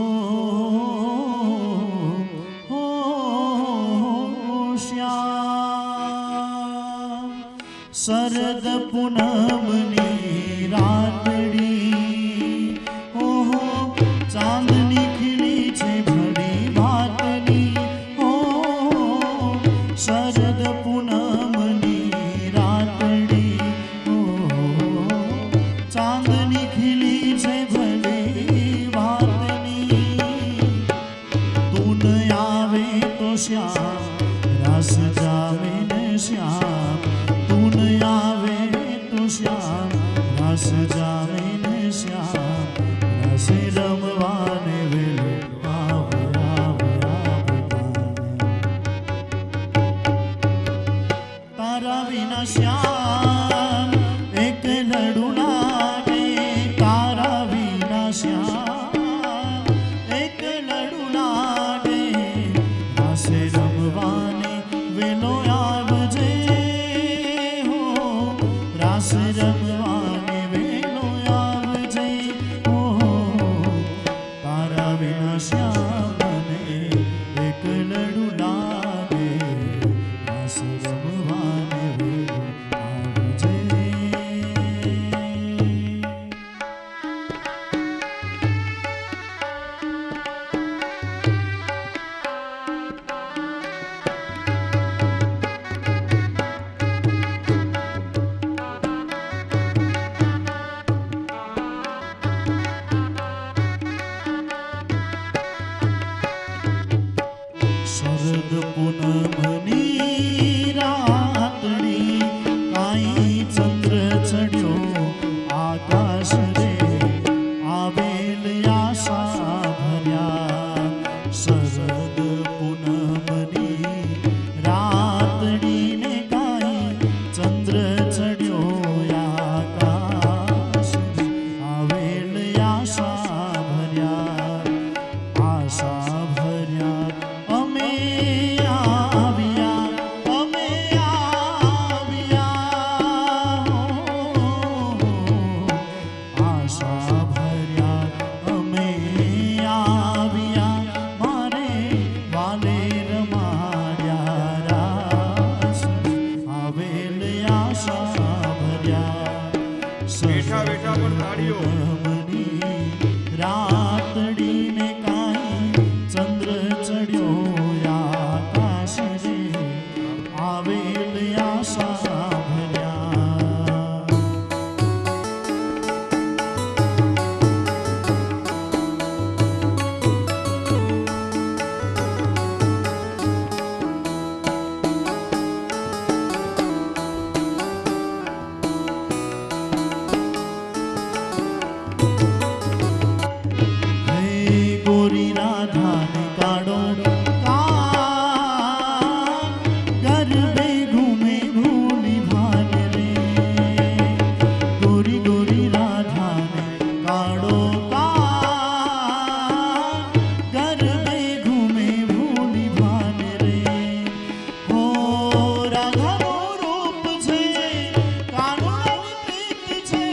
શ્યામ શરદ પૂનમની રાતડી ઓહો ચાંદની ખીલી છે ભળી ભાતની હો શરદ પૂનમની રાતડી ઓહો ચાંદની ખીલી છે ભળી ભાતની તું ન આવે તો શ્યામ રાસ જાવે ને શ્યામ તું ન આવે તો શ્યામ રાસ જાવે ને શ્યામ રાસ રમવાને વેલો આવ આવ આવ તારા વિના શ્યામ એક લડું લાગે તારા વિના શ્યામ એક લડું લાગે રાસે રમવાને વેલો આવજે હો રાસ રમવાને વેલો આવજે હો તારા વિના શ્યામ મને એક લડું લાગે રાસ રમવાને વેલો આવજે. શરદ પૂનમની રાતડી કાંઈ ચંદ્ર ચડ્યો આકાશ રે આવેલ આશા ભર્યા શરદ પૂનમની રાતડીને કાંઈ ચંદ્ર ચડ્યો આકાશ રે આવેલ આશા ભર્યા આશા ભર્યા અમે આવ્યા આશા ભર્યા અમે આવ્યા મારે વાલે રમાડ્યા રાસ આવેલ આશા ભર્યા બેઠા બેઠા પણ તાળીઓ. રાતડીને કાંઈ ચંદ્ર ચડ્યો આકાશ રે આવેલ આશા ભર્યા હે ગોરી રાધાને કાઢો કાન ગરબે ઘૂમે ભૂલી ભાન રે ગોરી ગોરી રાધાને કાઢો કાન ગરબે ઘૂમે ભૂલી ભાન રે હો રાધાનું રૂપ છે કાનુડાની પ્રીત છે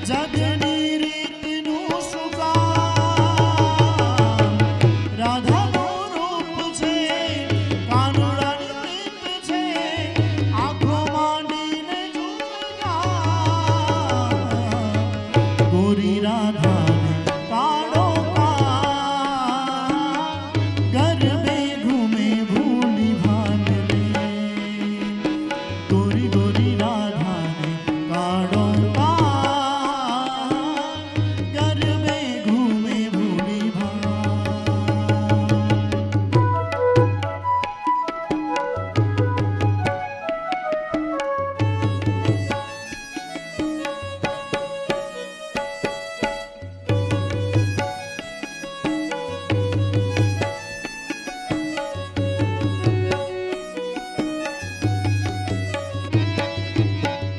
જગની રીતનું શું કામ રાધાનું રૂપ છે કાનુડાની પ્રીત છે આંખો માંડીને ઝૂમતા ગોરી રાધાને કાઢો કાન ગરબે ઘૂમે ભૂલી ભાન રે ગોરી ગોરી રાધાને કાઢો કાન ગરબે ઘૂમે ભૂલી ભાન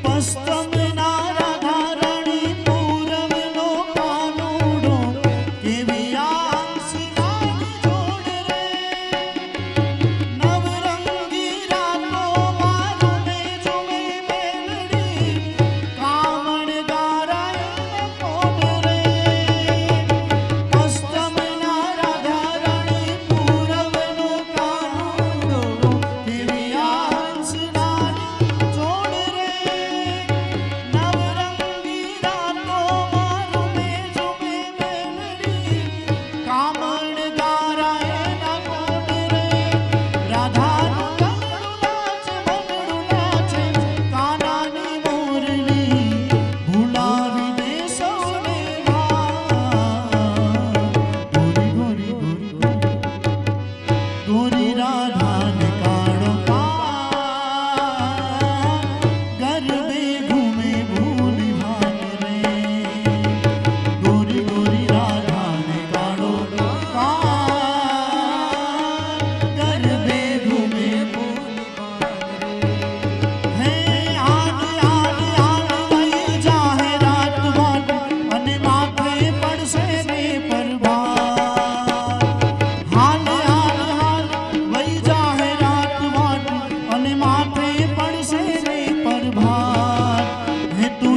પસ્તમ નારા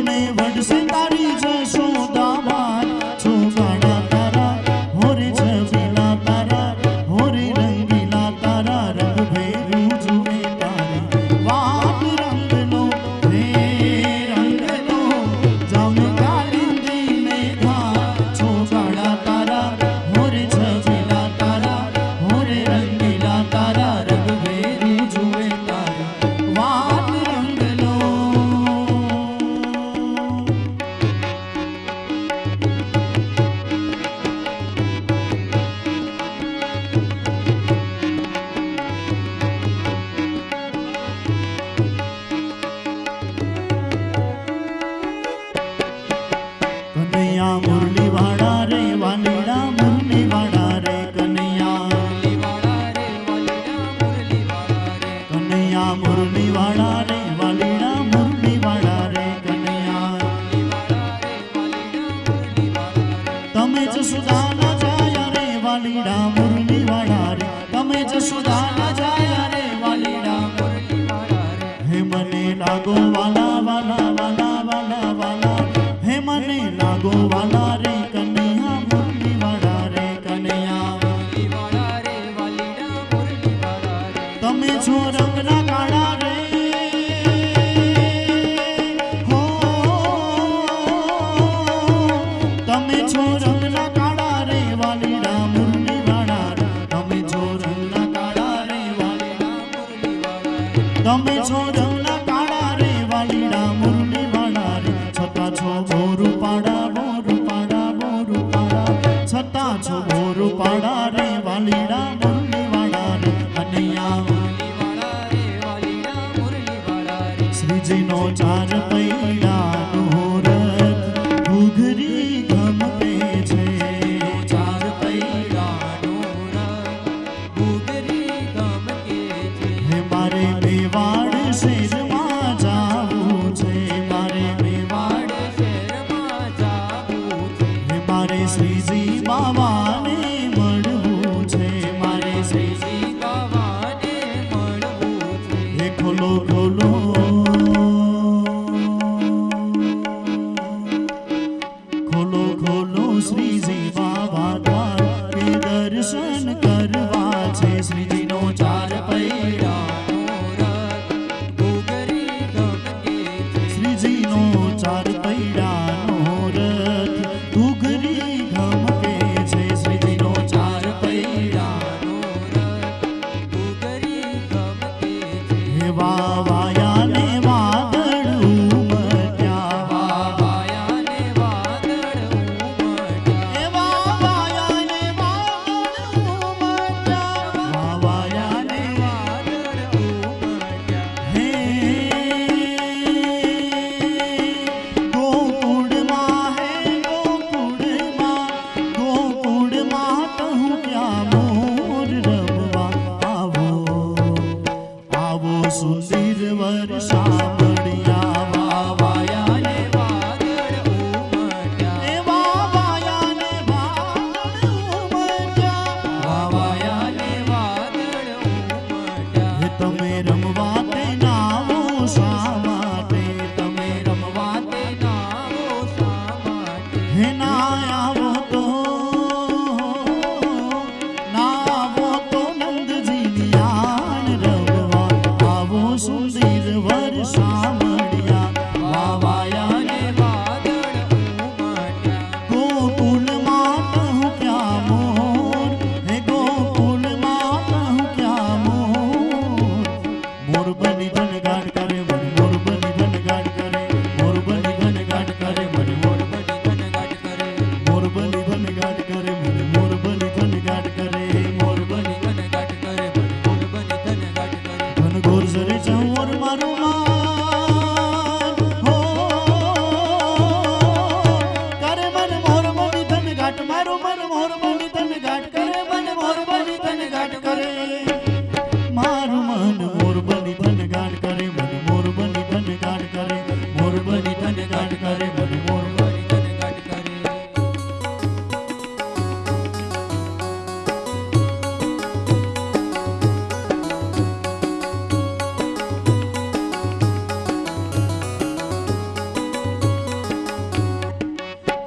કોને વડશે તારી જશોદા માત ચોગાડા તારા હોરે છબીલા તારા હોરે રંગીલા તારા રંગ ભેરું જુએ તારી વાટ રંગનો રે રંગનો જામ કાલિંદીને ઘા ચોગાડા તારા હોરે છબીલા તારા હોરે રંગીલા તારા રંગ ભેરું જુએ તારી વાટ રંગનો કનૈયા મુરલી વાળા રે વાલીડા મુરલી વાળા રે કનૈયા કનૈયા મુરલી વાળા રે વાલીડા મુરલી વાળા રે કનૈયા તમે જ સુદાના જાયા રે વાલીડા મુરલી વાળા રે તમે જ સુદાના જાયા રે વાલીડા મુરલી વાળા રે હે મને લાગો વાલા વાલા વાલા વાલા વાલા હે મને લાગો વાલા રે કનૈયા મુરલી વાળા રે કનૈયા તમે છો રંગના કાળા રે હો તમે છો રંગના કાળા રે વાલીડા મુરલી વાળા રે તમે છો રંગના કાળા રે વાલીડા મુરલી વાળા તમે છો રંગના કાળા રે વાલીડા મુરલી વાળા રે છતાં છો બોરું પાડા છતાં છો બોરું પાડા રે વાલીડા મુરલી વાળા રે કનૈયા શ્રીજીનો ચાર પૈડાનો રથ ઘૂઘરી ગમતે છે ચાર પૈડાનો રથ ઘૂઘરી ગમતે છે હે મારે મેવાડ શહેરમાં જાવું છે મારે મેવાડ શહેરમાં જાવું છે હે મારે શ્રીજી બાવાને મળવું છે મારે શ્રીજી બાવાને મળવું છે હે ખોલો ખોલો ખોલો ખોલો શ્રીજી બાબા દ્વાર કે દર્શન કરવા છે શ્રીજીનો ચાર પૈડાનો રથ ઘૂઘરી ગમતે છે શ્રીજીનો ચાર પૈડાનો રથ ઘૂઘરી ગમતે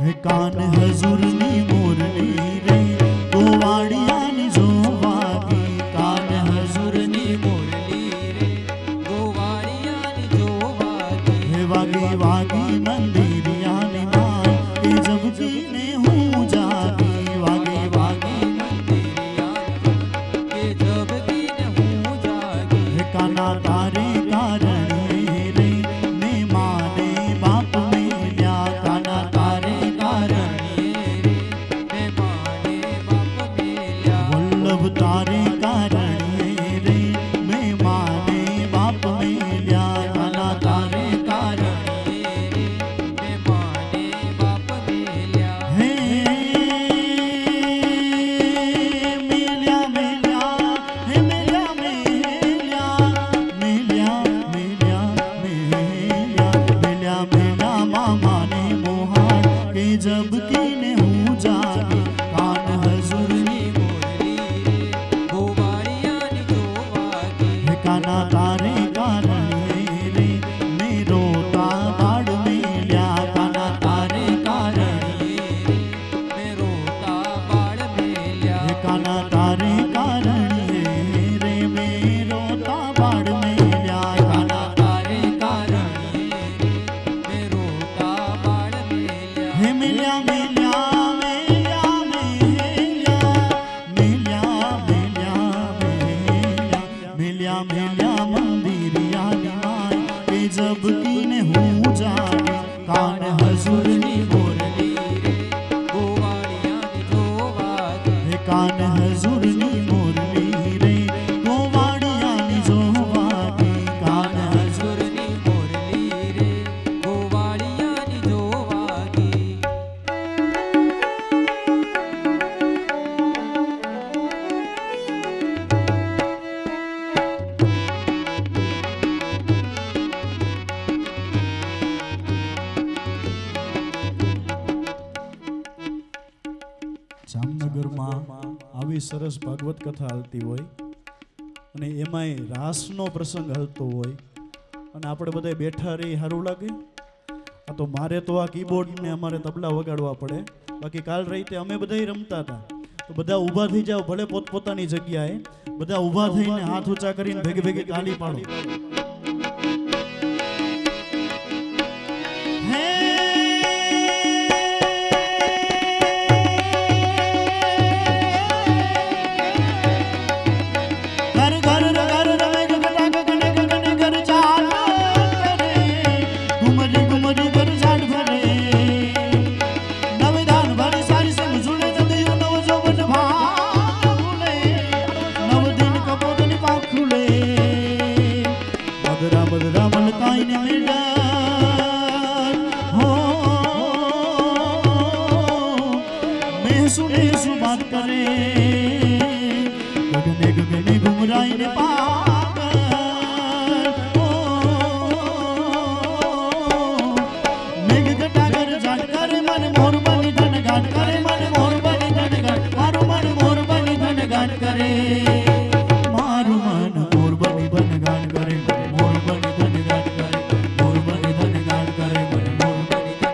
હે કાન હજુરની મોરલી રે ગોવાળિયાની જો વાગી કાન હજુરની મોરલી રે ગોવાળિયાની જો વાગી હે વાગી વાગી મંદિરિયાની માય કે જબકીને હું જાગી વાગી વાગી મંદિરિયાની કે જબકીને હું જાગી હે કાના તારે કારણે રે ને માને બાપ મેલ્યા કાના તારે કારણે રે ને માને બાપ મેલ્યા વલ્લભ તારે કારણે રે મેં માને બાપ મેલ્યા કાના તારે કારણે રે મેં માને બાપ મેલ્યા હે મેલ્યા મેલ્યા હે મેલ્યા મેલ્યા મેલ્યા મેલ્યા મેલ્યા મેલ્યા મામાને મોહાણ કે જબકીને હું જાગી કાન હજુરની મોરલી રે ગોવાળિયાની જો વાગી હે કાના તારે કારણે રે મેં રોતા બાળ મેલ્યા કાના તારે કારણે રે મેં રોતા બાળ મેલ્યા હે કાના તારે કારણે રે મેં રોતા બાળ મેલ્યા કાના તારે કારણે રે મેં રોતા બાળ મેલ્યા હે મેલ્યા મેલ્યા મેલ્યા મેલ્યા મેલ્યા મેલ્યા મેલ્યા મંદિરિયાની માય કે જબકીને હું જાગી કાન હજુરની મોરલી રે ગોવાળિયાની જો વાગી હે કાન હજુરની મોરલી રે ગોવાળિયાની જો વાગી કાન હજુરની મોરલી રે ગોવાળિયાની જો વાગી જામનગરમાં આવી સરસ ભાગવત કથા હાલતી હોય અને એમાંય રાસનો પ્રસંગ હાલતો હોય અને આપણે બધા બેઠા રહી સારું લાગે આ તો મારે તો આ કીબોર્ડ ને અમારે તબલા વગાડવા પડે બાકી કાલ રાતે અમે બધા રમતા હતા તો બધા ઊભા થઈ જાઓ ભલે પોતપોતાની જગ્યાએ બધા ઊભા થઈને હાથ ઊંચા કરીને ભેગે ભેગે તાલી પાડો बात करे गगने गगने घुमराई ने पागल मेघ घटागर जाट करे मन मोर बनी धन घाट करे मन मोर बनी धन घाट मारू मन मोर बनी धन घाट करे मारू मन मोर बनी धन घाट करे मोर बनी धन घाट करे मोर बनी धन घाट करे मन मोर बनी धन घाट करे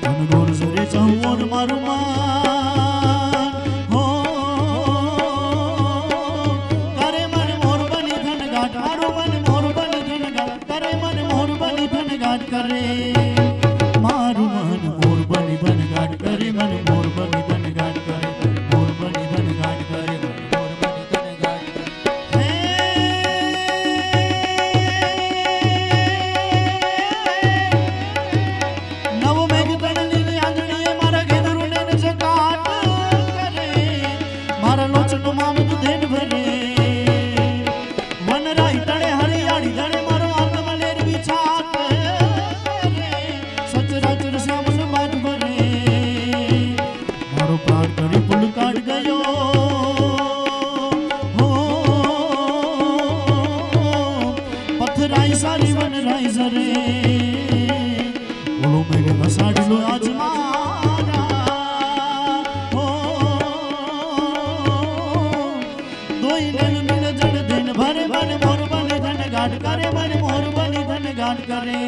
धन गोर सरे चौर मारू करे मारू मन मोर बनी धन घाट करे मन मोर बनी धन घाट करे मोर बनी धन घाट करे मन मोर बनी धन घाट करे नव मेघ तणनी आंगणीए मारा घेदरू ने जगाट करे मारा लोचनो मामद देन भरे वन राई तणे हरियाणी तणे मारो आत्म लेर विचार प्राण करे पुल काट गयो हो पत्थराई सारी वन राई जरे बोलो मेरे बसाड़ लो आज मारा हो दोई नन मिल जड़ दिन भरे मन मोर बनी धन घाट करे मन मोर बनी धन घाट करे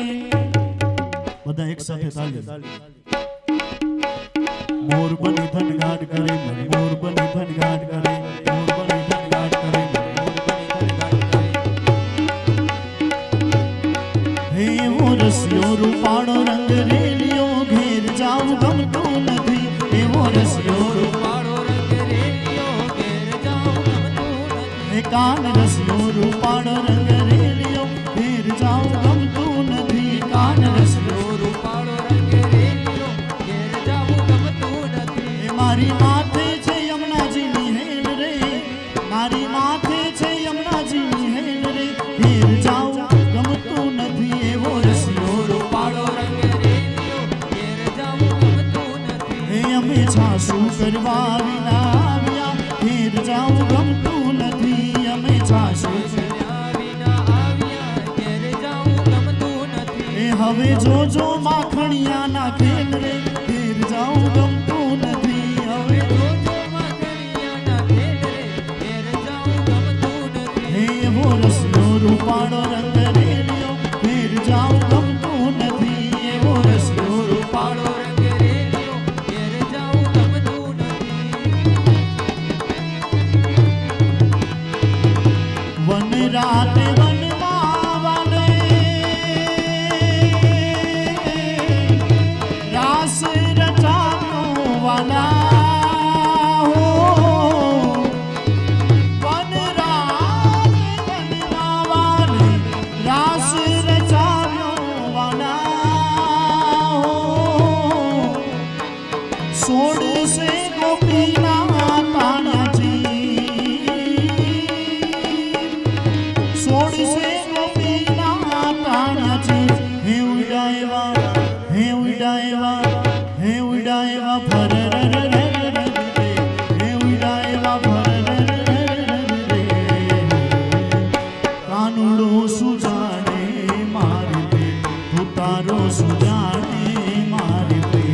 બધા એક સાથે તાળી मोर बनी धन घाट करे मन मोर बनी धन घाट करे मोर बनी धन घाट करे हे वो रसियो रूपाणो रंग रेलियो घेर जाऊं गमतो नथी हे वो रसियो रूपाणो रंग रेलियो घेर जाऊं गमतो नथी हे कान रसियो रूपाणो रंग रेलियो घेर जाऊं गमतो नथी कान रसियो रूपाणो रंग रेलियो घेर जाऊं गमतो नथी हे मारी माथे छे यमुनाजीनी हेल रे मारी माथे छे यमुनाजीनी हेल रे घेर जाऊं गमतो नथी एवो रसियो रूपाळो रंग रेलियो घेर जाऊं गमतो नथी हे अमे छासू करवा विना આવ્યા घेर जाऊं गमतो नथी अमे छासू करवा विना આવ્યા घेर जाऊं गमतो नथी हे હવે જોજો માખણિયા ના ખેલ રે घेर जाऊं गमतो नथी હવે જોજો માખણિયા ના ખેલ રે घेर जाऊं गमतो नथी हे એવો રસિયો રૂપાળો રંગ રેલિયો घेर जाऊं गमतो नथी एवो रसियो रूपाळो रंग रेलियो घेर जाऊं गमतो नथी वन रात वन मावने रास रचानो वाला हो वन रात वन मावने रास रचानो वाला हो सोड से गोपीना ताण्याची सोड से गोपीना ताण्याची हे उडायवा हे उडायवा फर हे उडायवा फर कानुडो सुजाने मारी पे तू तारो सुजाने मारी पे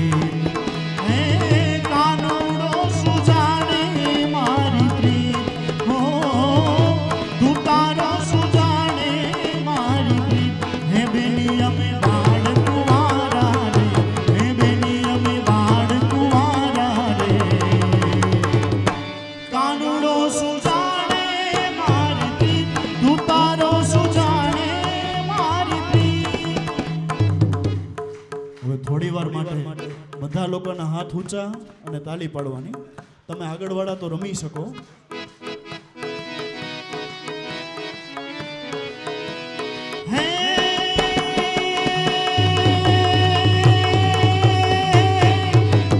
हे कानुडो सुजाने मारी पे हो तू तारो सुजाने मारी पे हे बेनी अमे बाळ कुवारा रे हे बेनी अमे बाळ कुवारा रे कानुडो सुजाने मारी पे तू तारो सुजाने मारी पे હવે થોડી વાર માટે બધા લોકોના હાથ ઊંચા અને તાલી પાડવાની તમે આગળવાળા તો રમી શકો હે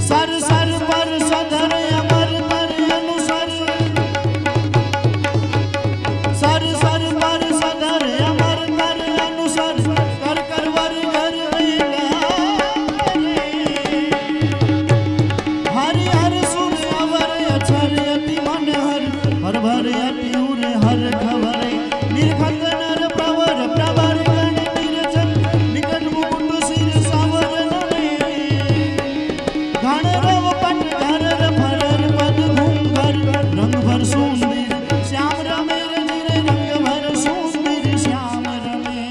સર સર પર સધર અમર તર અનુસર सर सर पर सदर अमर कर अनुसर कर कर वर घर हर हर सुर अवर अक्षर अति मन हर भर अति उर हर खबर निर्खत नर प्रवर प्रवर गण निर्जन निकट मुकुट सिर सावर घन रव पट घर फरर पद घूंघर रंग भर सुंदर श्याम रमे रजिरे रंग भर सुंदर श्याम रमे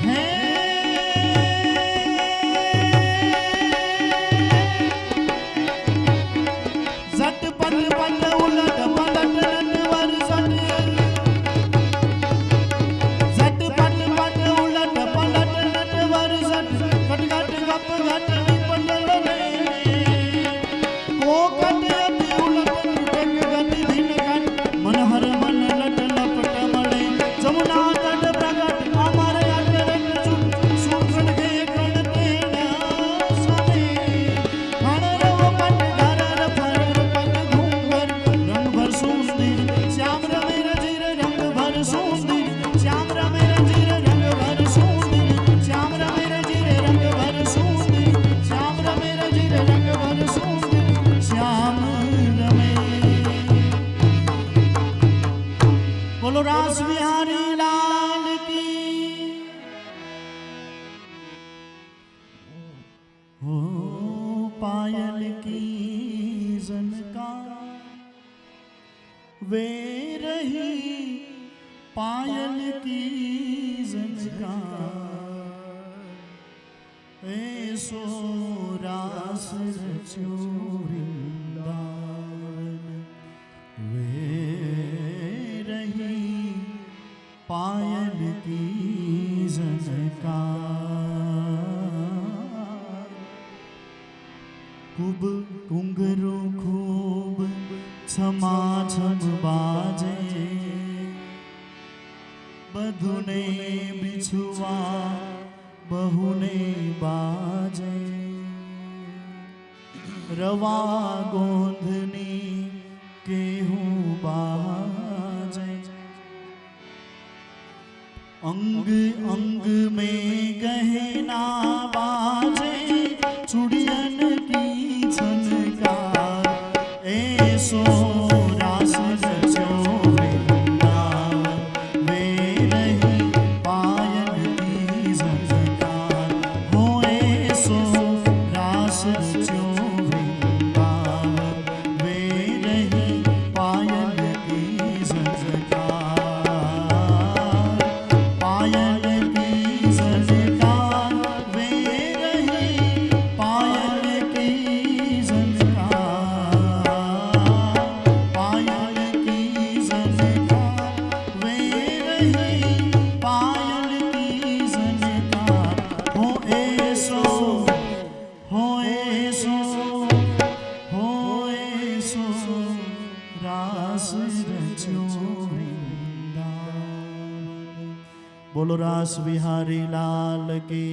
हे झट पट पट उलट पलट नटवर झट झट पट पट उलट पलट नटवर झट घट घट गप घट निपटल रे को कट अति उलट टक गति दिन कट मन हर मन लट लपट मळे जमुना तट प्रगट अमर अटरट चुट सुखन के कण तेना सने हण रव पट धरर फरर पद घूंघर रंग भर सुंदर श्याम रमे रजिर रंग भर सुंदर श्याम रमे रजिर रंग भर सुंदर श्याम रमे रजिर रंग भर सुंदर श्याम रमे रजिर रंग भर सुंदर श्याम रमे बोलो रास बिहारी लाल की हो पायल की झनकार वे रही पायल की झनकार सो रास रच्यो वृंदावन वे रही पायल की झनकार खूब घुंघरू खूब छमा छम बाजे बधुने बिछुआ बहुने बाजे रवा गोंधनी केहूं बाजे अंग अंग में गहना बाजे चुड़ियन की झनकार ऐसो रास रच्यो वृंदावन वे रही पायल की झनकार हो ऐसो रास रच्यो वृंदावन वे रही पायल की झनकार पायल की झनकार वे रही पायल की झनकार पायल की झनकार वे रही पायल की झनकार हो ऐसो रास रच्यो वृंदावन। बोलो रास बिहारी लाल की।